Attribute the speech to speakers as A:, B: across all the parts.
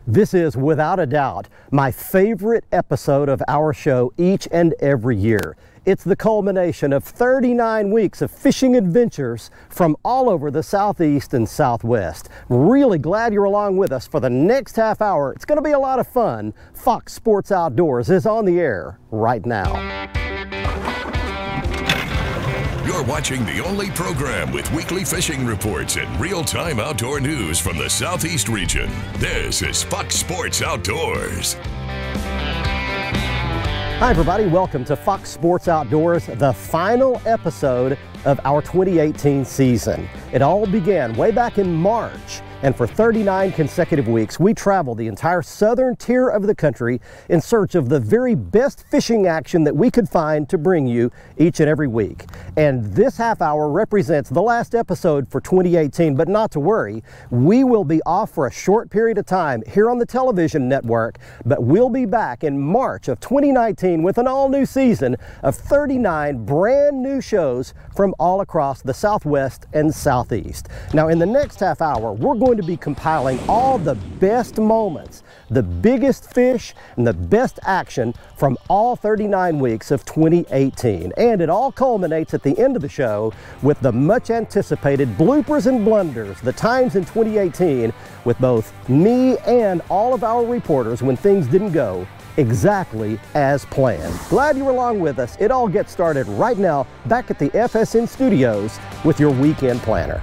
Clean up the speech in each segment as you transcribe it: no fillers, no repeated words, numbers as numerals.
A: This is, without a doubt, my favorite episode of our show each and every year. It's the culmination of 39 weeks of fishing adventures from all over the Southeast and Southwest. Really glad you're along with us for the next half hour. It's going to be a lot of fun. Fox Sports Outdoors is on the air right now.
B: You're watching the only program with weekly fishing reports and real-time outdoor news from the Southeast region. This is Fox Sports Outdoors.
A: Hi everybody, welcome to Fox Sports Outdoors, the final episode of our 2018 season. It all began way back in March, and for 39 consecutive weeks, we traveled the entire southern tier of the country in search of the very best fishing action that we could find to bring you each and every week. And this half hour represents the last episode for 2018, but not to worry, we will be off for a short period of time here on the television network, but we'll be back in March of 2019 with an all-new season of 39 brand new shows from all across the Southwest and Southeast. Now, in the next half hour, we're going to be compiling all the best moments, the biggest fish, and the best action from all 39 weeks of 2018. And it all culminates at the end of the show with the much anticipated bloopers and blunders, the times in 2018 with both me and all of our reporters when things didn't go exactly as planned. Glad you were along with us. It all gets started right now back at the FSN studios with your weekend planner.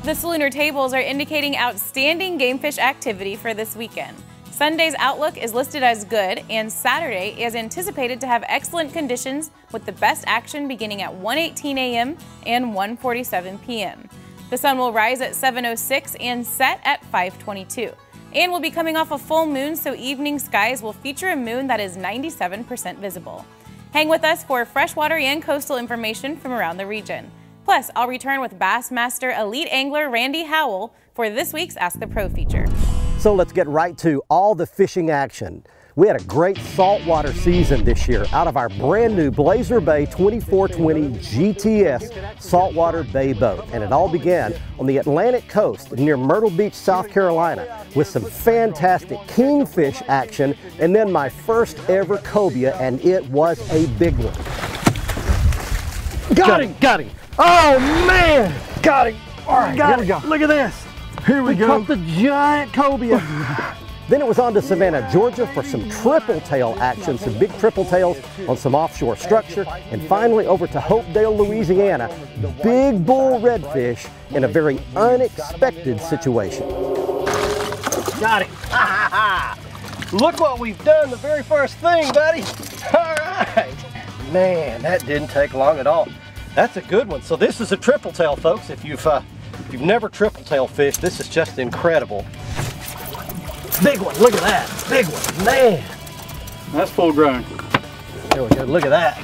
C: The Salooner tables are indicating outstanding game fish activity for this weekend. Sunday's outlook is listed as good, and Saturday is anticipated to have excellent conditions with the best action beginning at 1:18 a.m. and 1:47 p.m. The sun will rise at 7:06 and set at 5:22. And we'll be coming off a full moon, so evening skies will feature a moon that is 97% visible. Hang with us for freshwater and coastal information from around the region. Plus, I'll return with Bassmaster elite angler Randy Howell for this week's Ask the Pro feature.
A: So let's get right to all the fishing action. We had a great saltwater season this year out of our brand new Blazer Bay 2420 GTS saltwater bay boat. And it all began on the Atlantic coast near Myrtle Beach, South Carolina, with some fantastic kingfish action, and then my first ever cobia, and it was a big one. Got him! Oh man! Got him! All right, here we go. Look at this.
D: Here we go.
A: Caught the giant cobia. Then it was on to Savannah, Georgia for some triple tail action, some big triple tails on some offshore structure, and finally over to Hopedale, Louisiana, big bull redfish in a very unexpected situation. Got it. Look what we've done, the very first thing, buddy. All right. Man, that didn't take long at all. That's a good one. So this is a triple tail, folks. If you've never triple tail fished, this is just incredible. Big one, look at that, big one, man.
D: That's full grown.
A: There we go, look at that.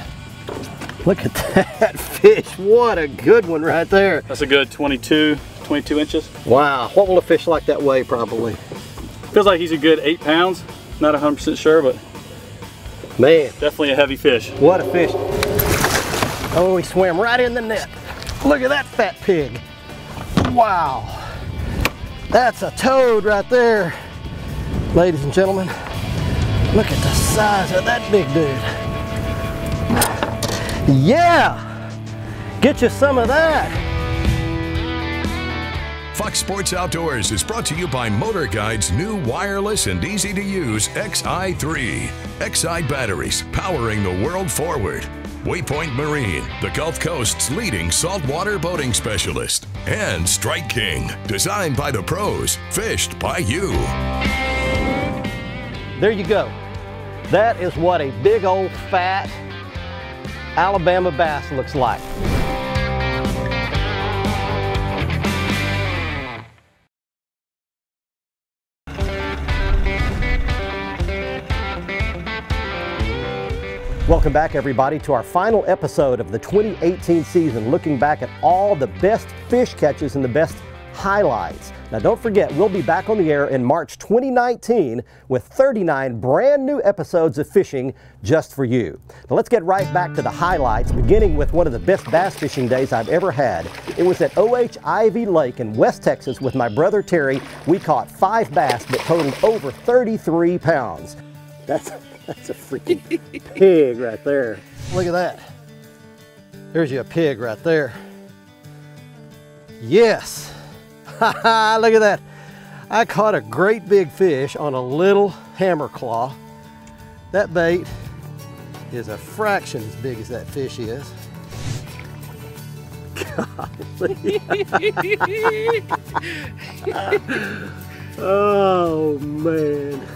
A: Look at that fish, what a good one right there.
D: That's a good 22 inches.
A: Wow, what will a fish like that weigh probably?
D: Feels like he's a good 8 pounds. Not 100% sure, but
A: man,
D: definitely a heavy fish.
A: What a fish. Oh, he swam right in the net. Look at that fat pig. Wow, that's a toad right there. Ladies and gentlemen, look at the size of that big dude. Yeah, get you some of that.
B: Fox Sports Outdoors is brought to you by Motor Guide's new wireless and easy-to-use XI3. XI batteries powering the world forward. Waypoint Marine, the Gulf Coast's leading saltwater boating specialist. And Strike King, designed by the pros, fished by you.
A: There you go. That is what a big old fat Alabama bass looks like. Welcome back everybody to our final episode of the 2018 season, looking back at all the best fish catches and the best highlights. Now don't forget, we'll be back on the air in March 2019 with 39 brand new episodes of fishing just for you. Now let's get right back to the highlights, beginning with one of the best bass fishing days I've ever had. It was at O.H. Ivy Lake in West Texas with my brother Terry. We caught 5 bass that totaled over 33 pounds. That's a freaking pig right there. Look at that. There's you a pig right there. Yes. Look at that. I caught a great big fish on a little hammer claw. That bait is a fraction as big as that fish is. Golly. Oh man.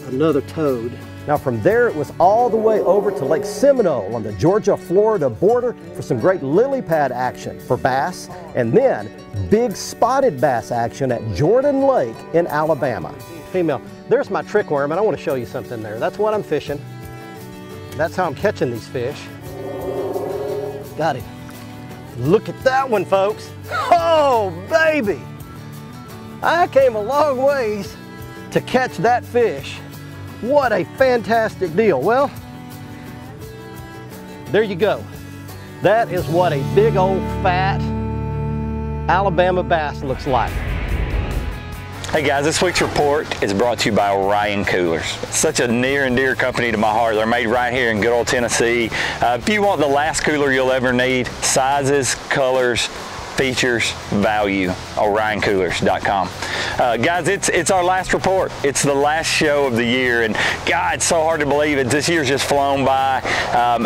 A: Another toad. Now from there it was all the way over to Lake Seminole on the Georgia-Florida border for some great lily pad action for bass, and then big spotted bass action at Jordan Lake in Alabama. Female, there's my trick worm, and I want to show you something there. That's what I'm fishing. That's how I'm catching these fish. Got him. Look at that one, folks. Oh, baby. I came a long ways to catch that fish. What a fantastic deal. Well, there you go. That is what a big old fat Alabama bass looks like.
E: Hey guys, this week's report is brought to you by Orion Coolers. Such a near and dear company to my heart. They're made right here in good old Tennessee. If you want the last cooler you'll ever need, sizes, colors, features, value, orioncoolers.com. Guys, it's our last report. It's the last show of the year, and God, it's so hard to believe it. This year's just flown by.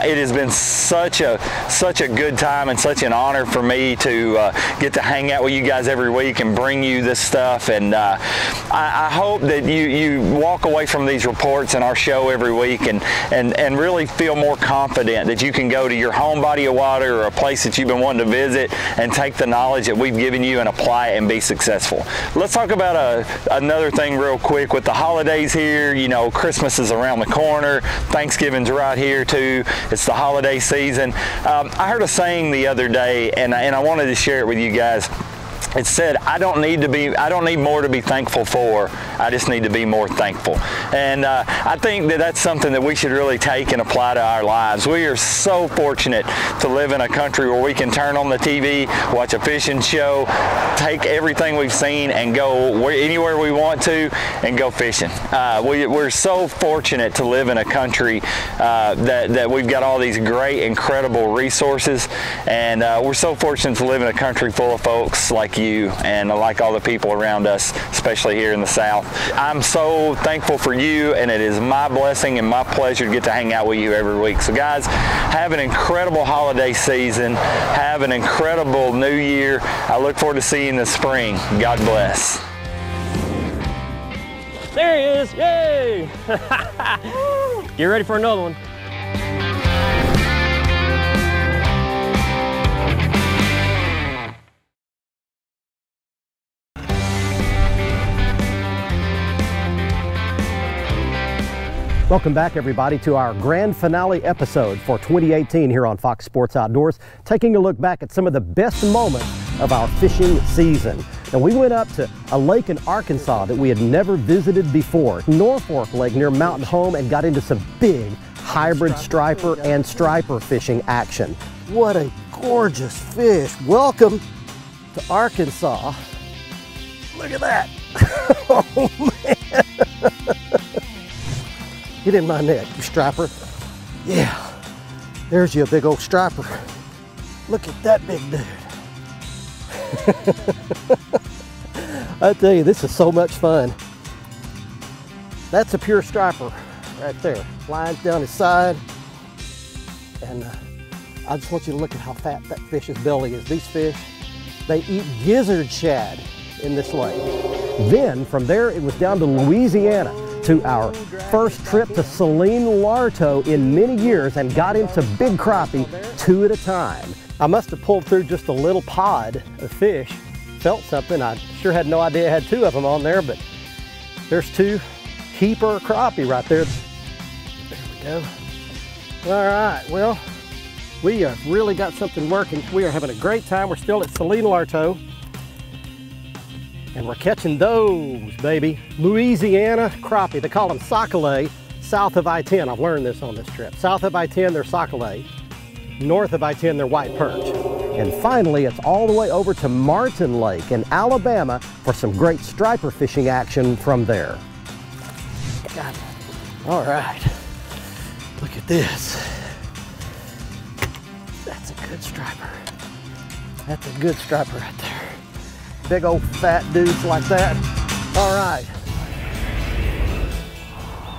E: It has been such a good time and such an honor for me to get to hang out with you guys every week and bring you this stuff. And I hope that you walk away from these reports and our show every week and really feel more confident that you can go to your home body of water or a place that you've been wanting to visit and take the knowledge that we've given you and apply it and be successful. Let's talk about another thing real quick. With the holidays here, you know, Christmas is around the corner, Thanksgiving's right here too. It's the holiday season. I heard a saying the other day, and I wanted to share it with you guys. It said, I don't need more to be thankful for. I just need to be more thankful. And I think that that's something that we should really take and apply to our lives. We are so fortunate to live in a country where we can turn on the TV, watch a fishing show, take everything we've seen and go anywhere we want to and go fishing. We're so fortunate to live in a country that we've got all these great, incredible resources. And we're so fortunate to live in a country full of folks like you and like all the people around us, especially here in the South. I'm so thankful for you, and it is my blessing and my pleasure to get to hang out with you every week. So guys, have an incredible holiday season. Have an incredible new year. I look forward to seeing you in the spring. God bless.
A: There he is, yay! Get ready for another one. Welcome back, everybody, to our grand finale episode for 2018 here on Fox Sports Outdoors, taking a look back at some of the best moments of our fishing season. And we went up to a lake in Arkansas that we had never visited before, Norfolk Lake near Mountain Home, and got into some big hybrid striper and striper fishing action. What a gorgeous fish. Welcome to Arkansas. Look at that. Oh, man. Get in my net, you striper. Yeah, there's you, a big old striper. Look at that big dude. I tell you, this is so much fun. That's a pure striper right there. Lines down his side. And I just want you to look at how fat that fish's belly is. These fish, they eat gizzard shad in this lake. Then from there, it was down to Louisiana to our first trip to Saline Larto in many years and got into big crappie 2 at a time. I must have pulled through just a little pod of fish, felt something. I sure had no idea I had 2 of them on there, but there's 2 keeper crappie right there. There we go. All right, well, we have really got something working. We are having a great time. We're still at Salina Larteau. And we're catching those, baby. Louisiana crappie. They call them sac-a-lait south of I-10. I've learned this on this trip. South of I-10, they're sac-a-lait. North of I-10, they're white perch. And finally, it's all the way over to Martin Lake in Alabama for some great striper fishing action from there. God. All right. Look at this. That's a good striper. That's a good striper right there. Big old fat dudes like that. All right.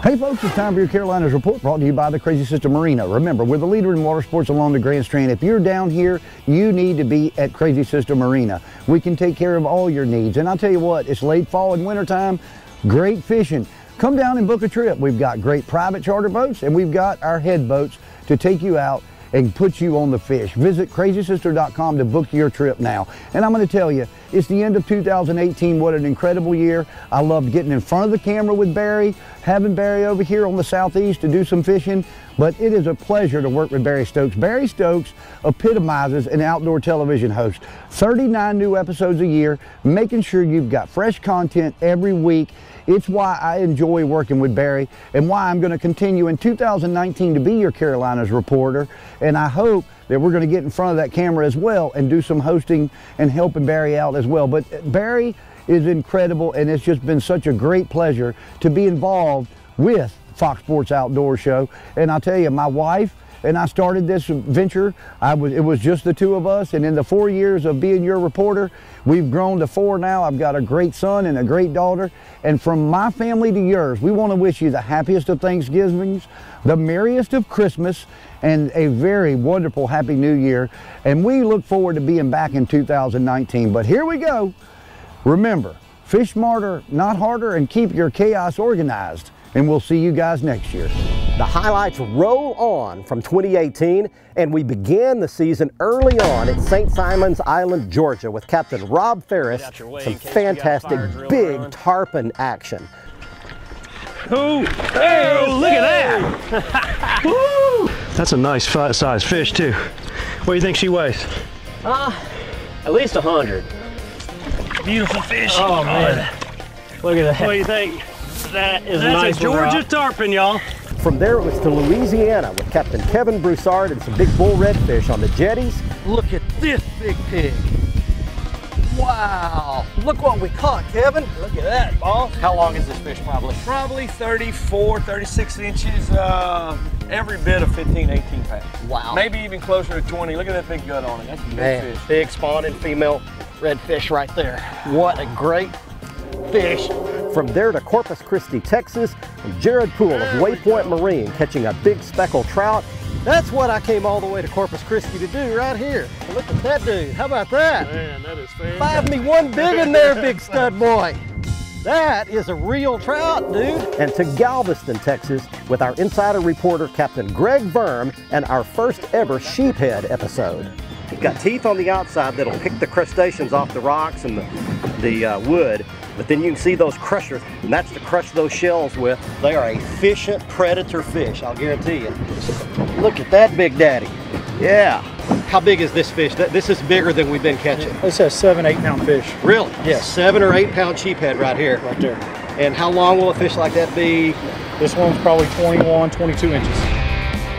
F: Hey folks, it's time for your Carolinas Report, brought to you by the Crazy Sister Marina. Remember, we're the leader in water sports along the Grand Strand. If you're down here, you need to be at Crazy Sister Marina. We can take care of all your needs. And I'll tell you what, it's late fall and winter time, great fishing. Come down and book a trip. We've got great private charter boats, and we've got our head boats to take you out and put you on the fish. Visit crazysister.com to book your trip now. And I'm gonna tell you, it's the end of 2018. What an incredible year. I loved getting in front of the camera with Barry, having Barry over here on the Southeast to do some fishing, but it is a pleasure to work with Barry Stokes. Barry Stokes epitomizes an outdoor television host. 39 new episodes a year, making sure you've got fresh content every week. It's why I enjoy working with Barry and why I'm going to continue in 2019 to be your Carolinas reporter. And I hope that we're going to get in front of that camera as well and do some hosting and helping Barry out as well. But Barry is incredible, and it's just been such a great pleasure to be involved with Fox Sports Outdoor Show. And I'll tell you, my wife and I started this venture. It was just the two of us, and in the 4 years of being your reporter, we've grown to 4 now. I've got a great son and a great daughter. And from my family to yours, we want to wish you the happiest of Thanksgivings, the merriest of Christmas, and a very wonderful Happy New Year. And we look forward to being back in 2019. But here we go. Remember, fish smarter, not harder, and keep your chaos organized. And we'll see you guys next year.
A: The highlights roll on from 2018, and we began the season early on at St. Simon's Island, Georgia, with Captain Rob Ferris. Some fantastic big tarpon action.
G: Oh, hey, look at that! Woo! That's a nice size fish too. What do you think she weighs?
H: At least 100.
G: Beautiful fish.
H: Oh man, look at that.
G: What do you think?
H: That's
G: That's a Georgia tarpon, y'all.
A: From there, it was to Louisiana with Captain Kevin Broussard and some big bull redfish on the jetties.
H: Look at this big pig. Wow, look what we caught, Kevin. Look at that, boss. How long is this fish probably?
I: Probably 34, 36 inches, every bit of 15, 18 pounds.
H: Wow.
I: Maybe even closer to 20. Look at that big gut on it. That's a big
H: Man,
I: fish.
H: big spawning female redfish right there. What a great fish.
A: From there to Corpus Christi, Texas, and Jared Poole of Waypoint Marine catching a big speckled trout.
H: That's what I came all the way to Corpus Christi to do right here. Look at that dude. How about that?
G: Man, that is fantastic.
H: 5 me one big in there, big stud boy. That is a real trout, dude.
A: And to Galveston, Texas, with our insider reporter, Captain Greg Verm, and our first ever sheephead episode. You've got teeth on the outside that'll pick the crustaceans off the rocks and the wood, but then you can see those crushers, and that's to crush those shells with. They are efficient predator fish, I'll guarantee you. Look at that big daddy. Yeah.
H: How big is this fish? This is bigger than we've been catching.
G: This is a 7, 8 pound fish.
H: Really?
G: Yes.
H: 7 or 8 pound sheephead right here.
G: Right there.
H: And how long will a fish like that be?
G: This one's probably 21, 22 inches.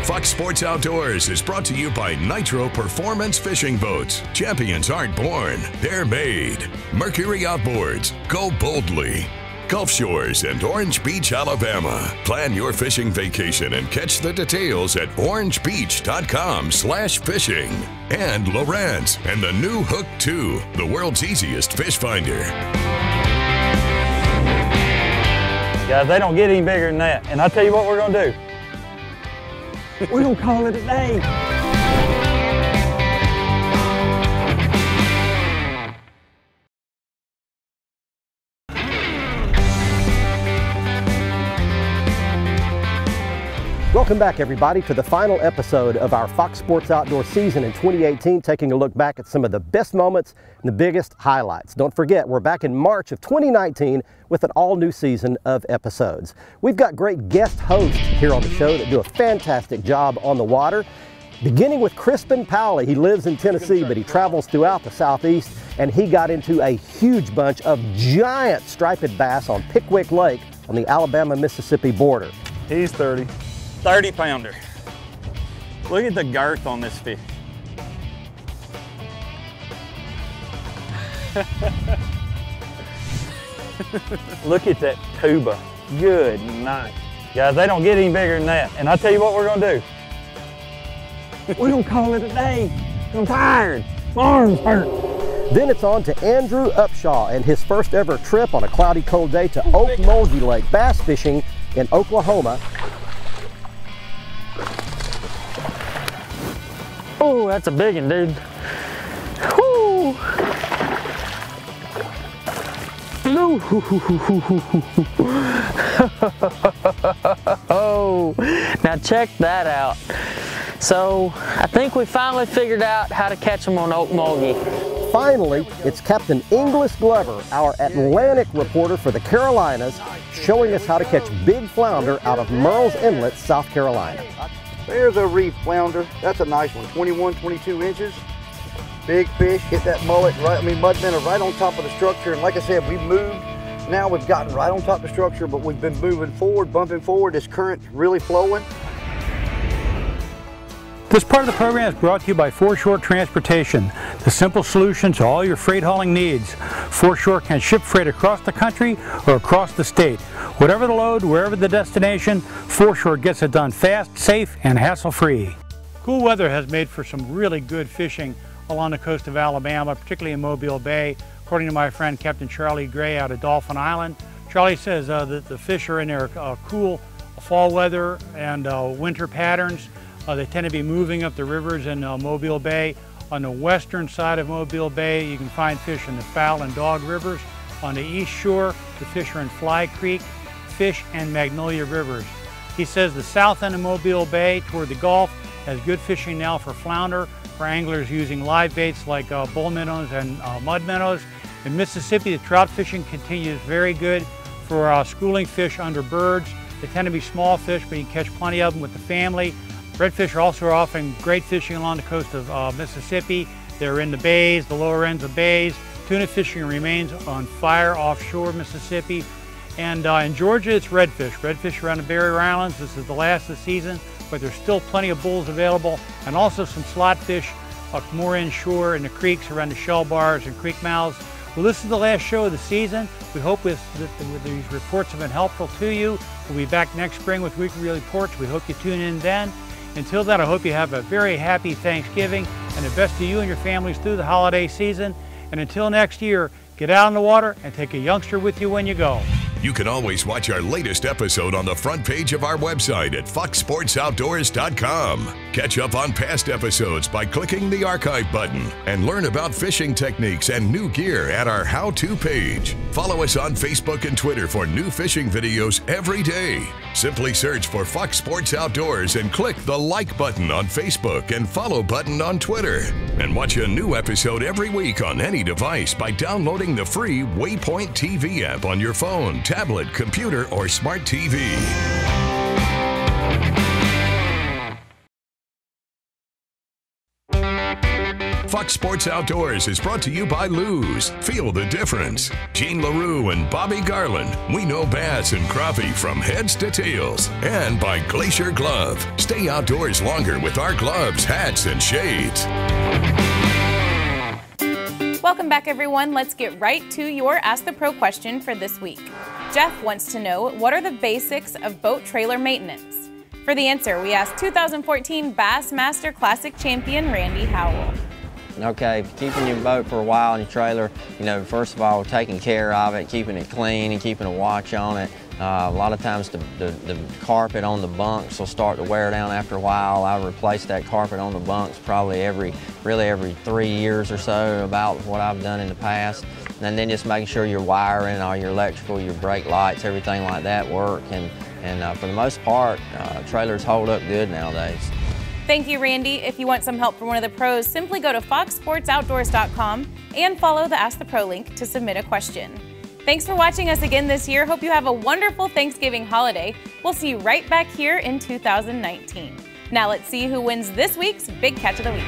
B: Fox Sports Outdoors is brought to you by Nitro Performance Fishing Boats. Champions aren't born, they're made. Mercury Outboards, go boldly. Gulf Shores and Orange Beach, Alabama. Plan your fishing vacation and catch the details at orangebeach.com/fishing. And Lowrance and the new Hook 2, the world's easiest fish finder.
G: Guys, they don't get any bigger than that. And I'll tell you what we're gonna do. We're gonna call it a day.
A: Welcome back, everybody, to the final episode of our Fox Sports Outdoor season in 2018, taking a look back at some of the best moments and the biggest highlights. Don't forget, we're back in March of 2019 with an all-new season of episodes. We've got great guest hosts here on the show that do a fantastic job on the water, beginning with Crispin Powley. He lives in Tennessee, but he travels throughout the Southeast, and he got into a huge bunch of giant striped bass on Pickwick Lake on the Alabama-Mississippi border.
I: He's 30. 30-pounder. Look at the girth on this fish. Look at that tuba. Good night. Guys, they don't get any bigger than that. And I'll tell you what we're gonna do. We're gonna call it a day. I'm tired. My arms hurt.
A: Then it's on to Andrew Upshaw and his first ever trip on a cloudy, cold day to Okmulgee Lake bass fishing in Oklahoma.
J: Oh, that's a big one, dude. Woo! Oh, now check that out. So I think we finally figured out how to catch them on Okmulgee.
A: Finally, it's Captain Inglis Glover, our Atlantic reporter for the Carolinas, showing us how to catch big flounder out of Murrells Inlet, South Carolina.
F: There's a reef flounder. That's a nice one, 21, 22 inches. Big fish, hit that mullet, mud minnow right on top of the structure. And like I said, we moved. Now we've gotten right on top of the structure, but we've been moving forward, bumping forward. This current really flowing.
K: This part of the program is brought to you by Foreshore Transportation, the simple solution to all your freight hauling needs. Foreshore can ship freight across the country or across the state. Whatever the load, wherever the destination, Foreshore gets it done fast, safe, and hassle-free. Cool weather has made for some really good fishing along the coast of Alabama, particularly in Mobile Bay. According to my friend Captain Charlie Gray out of Dolphin Island, Charlie says that the fish are in their cool fall weather and winter patterns. They tend to be moving up the rivers in Mobile Bay. On the western side of Mobile Bay, you can find fish in the Fowl and Dog rivers. On the east shore, the fish are in Fly Creek, Fish, and Magnolia rivers. He says the south end of Mobile Bay toward the Gulf has good fishing now for flounder, for anglers using live baits like bull minnows and mud minnows. In Mississippi, the trout fishing continues very good for schooling fish under birds. They tend to be small fish, but you can catch plenty of them with the family. Redfish are also offering great fishing along the coast of Mississippi. They're in the bays, the lower ends of bays. Tuna fishing remains on fire offshore Mississippi. And in Georgia, it's redfish. Redfish around the Barrier Islands. This is the last of the season, but there's still plenty of bulls available, and also some slot fish more inshore in the creeks around the shell bars and creek mouths. Well, this is the last show of the season. We hope that these reports have been helpful to you. We'll be back next spring with weekly reports. We hope you tune in then. Until then, I hope you have a very happy Thanksgiving and the best to you and your families through the holiday season. And until next year, get out on the water and take a youngster with you when you go.
B: You can always watch our latest episode on the front page of our website at foxsportsoutdoors.com. Catch up on past episodes by clicking the archive button and learn about fishing techniques and new gear at our how-to page. Follow us on Facebook and Twitter for new fishing videos every day. Simply search for Fox Sports Outdoors and click the like button on Facebook and follow button on Twitter. And watch a new episode every week on any device by downloading the free Waypoint TV app on your phone, tablet, computer, or smart TV. Fox Sports Outdoors is brought to you by Lew's. Feel the difference. Gene LaRue and Bobby Garland. We know bass and crappie from heads to tails. And by Glacier Glove. Stay outdoors longer with our gloves, hats, and shades.
C: Welcome back, everyone. Let's get right to your Ask the Pro question for this week. Jeff wants to know, what are the basics of boat trailer maintenance? For the answer, we asked 2014 Bassmaster Classic champion Randy Howell.
L: Okay, keeping your boat for a while in your trailer, first of all, taking care of it, keeping it clean and keeping a watch on it. A lot of times the carpet on the bunks will start to wear down after a while. I replace that carpet on the bunks probably every 3 years or so, about what I've done in the past. And then just making sure your wiring, all your electrical, your brake lights, everything like that work. And And for the most part, trailers hold up good nowadays.
C: Thank you, Randy. If you want some help from one of the pros, simply go to foxsportsoutdoors.com and follow the Ask the Pro link to submit a question. Thanks for watching us again this year. Hope you have a wonderful Thanksgiving holiday. We'll see you right back here in 2019. Now let's see who wins this week's Big Catch of the Week.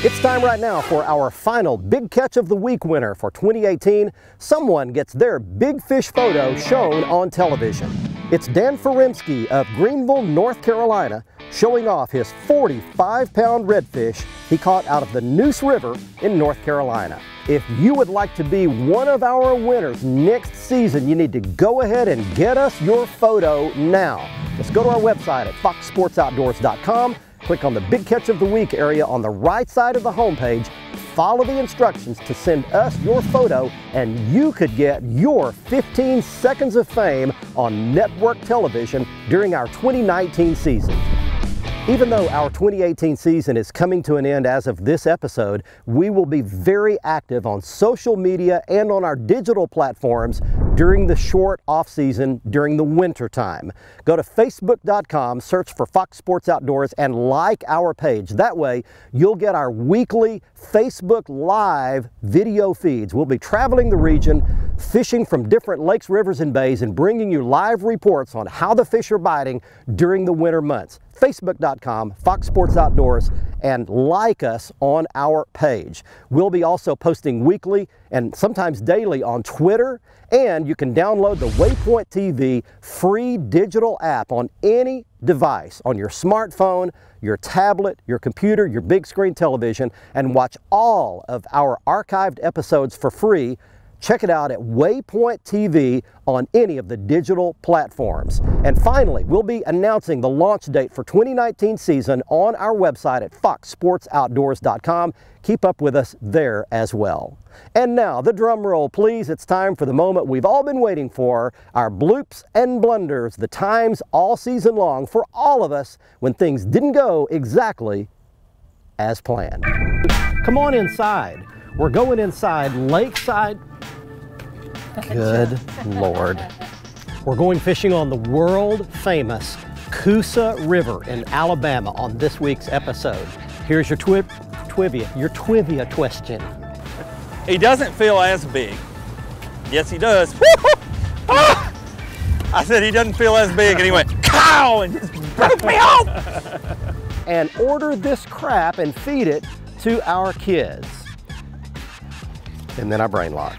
A: It's time right now for our final Big Catch of the Week winner for 2018. Someone gets their big fish photo shown on television. It's Dan Feremsky of Greenville, North Carolina, showing off his 45-pound redfish he caught out of the Neuse River in North Carolina. If you would like to be one of our winners next season, you need to go ahead and get us your photo now. Just go to our website at foxsportsoutdoors.com, click on the Big Catch of the Week area on the right side of the homepage, follow the instructions to send us your photo, and you could get your 15 seconds of fame on network television during our 2019 season. Even though our 2018 season is coming to an end as of this episode, we will be very active on social media and on our digital platforms during the short off season during the winter time. Go to facebook.com, search for Fox Sports Outdoors, and like our page. That way you'll get our weekly Facebook Live video feeds. We'll be traveling the region, fishing from different lakes, rivers, and bays, and bringing you live reports on how the fish are biting during the winter months. Facebook.com, Fox Sports Outdoors, and like us on our page. We'll be also posting weekly and sometimes daily on Twitter, and you can download the Waypoint TV free digital app on any device, on your smartphone, your tablet, your computer, your big screen television, and watch all of our archived episodes for free. Check it out at Waypoint TV on any of the digital platforms. And finally, we'll be announcing the launch date for 2019 season on our website at foxsportsoutdoors.com. Keep up with us there as well. And now, the drum roll, please. It's time for the moment we've all been waiting for, our bloops and blunders, the times all season long for all of us when things didn't go exactly as planned. Come on inside. We're going inside Lakeside. Good Lord. We're going fishing on the world famous Coosa River in Alabama on this week's episode. Here's your trivia question.
I: He doesn't feel as big. Yes, he does. I said he doesn't feel as big, and he went, cow, and just broke me off.
A: And order this crap and feed it to our kids. And then I brain lock.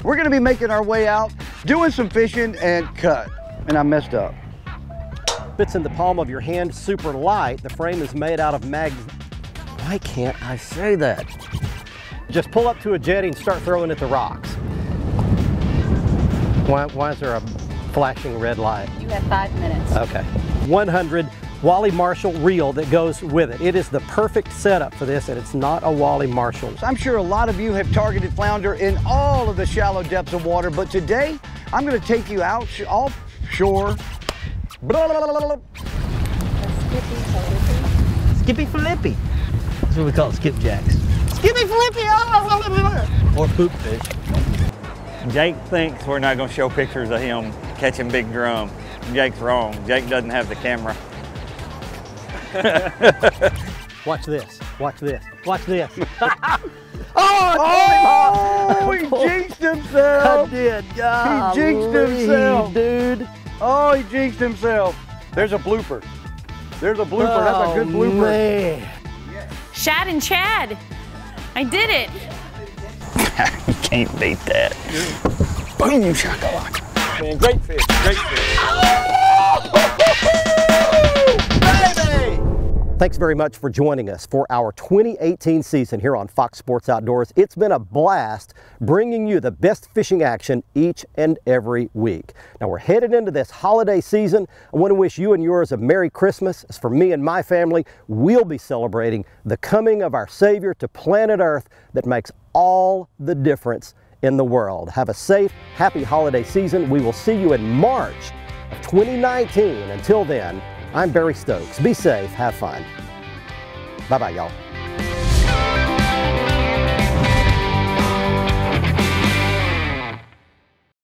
F: We're gonna be making our way out, doing some fishing, and cut. And I messed up.
A: Fits in the palm of your hand, super light. The frame is made out of Why can't I say that? Just pull up to a jetty and start throwing at the rocks. Why is there a flashing red light?
M: You have 5 minutes.
A: Okay. 100 Wally Marshall reel that goes with it. It is the perfect setup for this, and it's not a Wally Marshall.
F: I'm sure a lot of you have targeted flounder in all of the shallow depths of water, but today I'm going to take you out offshore.
H: Skippy Flippy. That's what we call it, skipjacks. Skippy Flippy! Or poop fish.
I: Jake thinks we're not going to show pictures of him catching big drum. Jake's wrong. Jake doesn't have the camera.
A: Watch this. Watch this. Watch this.
F: Oh, he jinxed himself.
A: I did. God,
F: he jinxed himself.
A: Dude.
F: Oh, he jinxed himself. There's a blooper. There's a blooper. That's a good blooper.
A: Man.
C: Shad and Chad. I did it.
I: You can't beat that. Boom, shakalaka. Man, great fish. Great fish.
A: Thanks very much for joining us for our 2018 season here on Fox Sports Outdoors. It's been a blast bringing you the best fishing action each and every week. Now we're headed into this holiday season. I want to wish you and yours a Merry Christmas. As for me and my family, we'll be celebrating the coming of our Savior to planet Earth that makes all the difference in the world. Have a safe, happy holiday season. We will see you in March of 2019. Until then, I'm Barry Stokes. Be safe, have fun. Bye-bye, y'all.